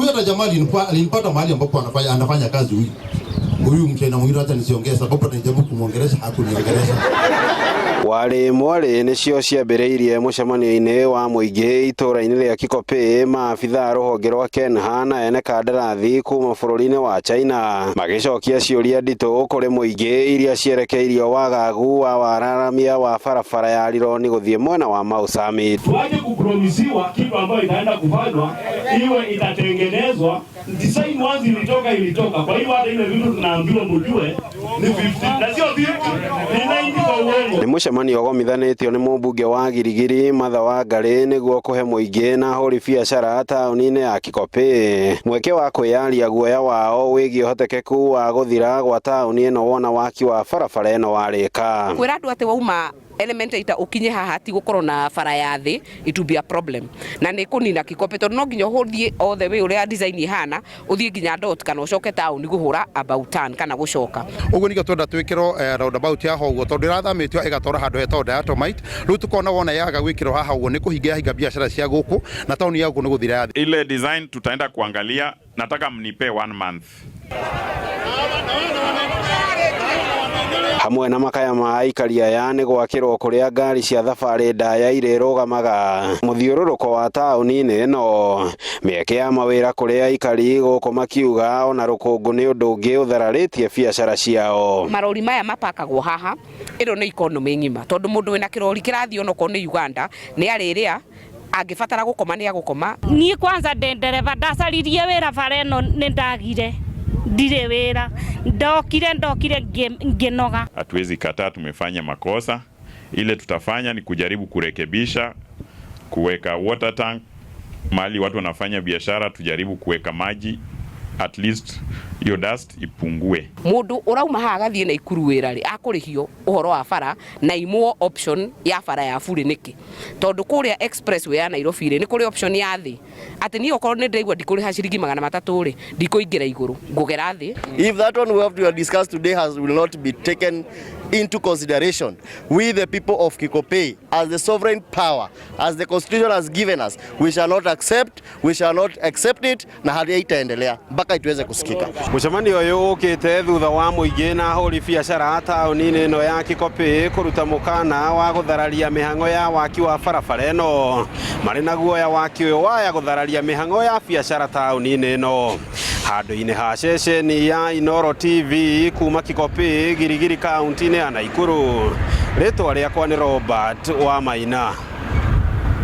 Huyu hata jamaa alinipata mahali ambapo anafanya kazi huyu mchina mwingine, hata nisiongea sababu anajaribu kumuongelesha hakuniongelesha. Wale mwale nicio ciambĩrĩirie mũcemanio-inĩ wa mũingĩ itũũra-inĩ rĩa Kikopey, maabitha rũhonge rwa KENHA na ene kandarathi kuma bũrũri-inĩ wa China magĩcokia ciũria nditũ kũrĩ mũingĩ iria cierekeirio wagagu wa wararamia wa barabara ya Rironi gũthiĩ mwena wa Mau Summit. Tuaje kupromisiwa kitu ambayo itaenda kufanywa iwe itatengenezwa, design wazi ilitoka. Kwa hiyo hata ile vitu tunaambiwa mjue ni 50 na sio 50 ni 90 kwa uongo. Ni mũcemanio ũgomithanĩtio nĩ mũmbunge wa Girigiri Martha Wangari nĩguo kũhe mũingĩ na ahũri biacara taũni-inĩ ya Kikopey mweke wa kwĩyaria guoya wao wĩgiĩ ũhotekeku wa gũthira gwa taũni ĩno wona waki wa barabara ĩno warĩka. Kwĩra andũ atĩ wauma elementator ukinye haha ti gukorwo na bara ya thi, it will be a problem na nĩ kunina Kikopey tondũ no nginya ũhũthie all the way ũrĩa design ihana ũthie nginya dot kana ũcoke town gũhũra about turn kana gũcoka. Ũguo nĩguo twenda twĩkĩrwo roundabout ya hoguo tondũ ĩrathamĩtio ĩgatwara handũ hetagwo Diatomite. Rĩu tukona wona yaga gwĩkĩrwo haha ũguo nĩ kũhinga biashara cia gũkũ na tauni ya gũkũ nĩ gũthira yathi. Ile design tutaenda kuangalia, nataka mnipe 1 month. Hamwe na makaya ma aikari aya nĩ gwakĩrwo kũrĩa ngari cia thabarĩ ndaya irĩrũgamaga mũthiũrũrũko wa taũni-inĩ ĩno. Mĩeke ya mawĩra kũrĩ aikari gũkũ makiuga ona rũkũngũ nĩ ũndũ ũngĩ ũthararĩtie biacara ciao. Marori maya mapakagwo haha, ĩno nĩ economy ng'ima tondũ mũndũ wĩna kĩrori kĩrathiĩ onokorwo nĩ Uganda nĩ arĩrĩa angĩbatara gũkoma nĩ agũkoma. Niĩ kwanza ndereba ndacaririe wĩra bara ĩno nĩ ndagire ndire wĩra ndokire ngenoga. Hatuwezi kataa tumefanya makosa. Ile tutafanya ni kujaribu kurekebisha, kuweka water tank mahali watu wanafanya biashara, tujaribu kuweka maji at least hiyo dust ipungue. Mundu urauma haha gathie na ikuru wĩra ri akũrĩhio ũhoro wa bara na imwo option ya bara ya bure nĩkĩ tondu kũrĩa expressway ya Nairobi ri nĩ kũrĩ option ya thĩ atĩ niĩ okorwo nĩ ndĩraigua ndikũrĩha ciringi 300 ri ndikũingĩra igũrũ ngũgera thĩ. If that one we have to discuss today will not be taken into consideration, we the people of Kikopey as the sovereign power as the constitution has given us, we shall not accept it na hali itaendelea mpaka ituweze kusikika. Mũcemanio ũyũ ũkĩte thutha wa mũingĩ na ahũri biacara taũni-inĩ ĩno ya Kikopey kũruta mũkana wa gũthararia mĩhang'o ya waki wa barabara ĩno marĩ na guoya waki ũyũ waya gũthararia mĩhang'o ya biacara taũni-inĩ ĩno. Handũ-inĩ ha ceceni ya Inooro TV kuma Kikopey, Girigiri kaunti-inĩ ya Naikuru, rĩtwa rĩakwa nĩ Robert Wamaina.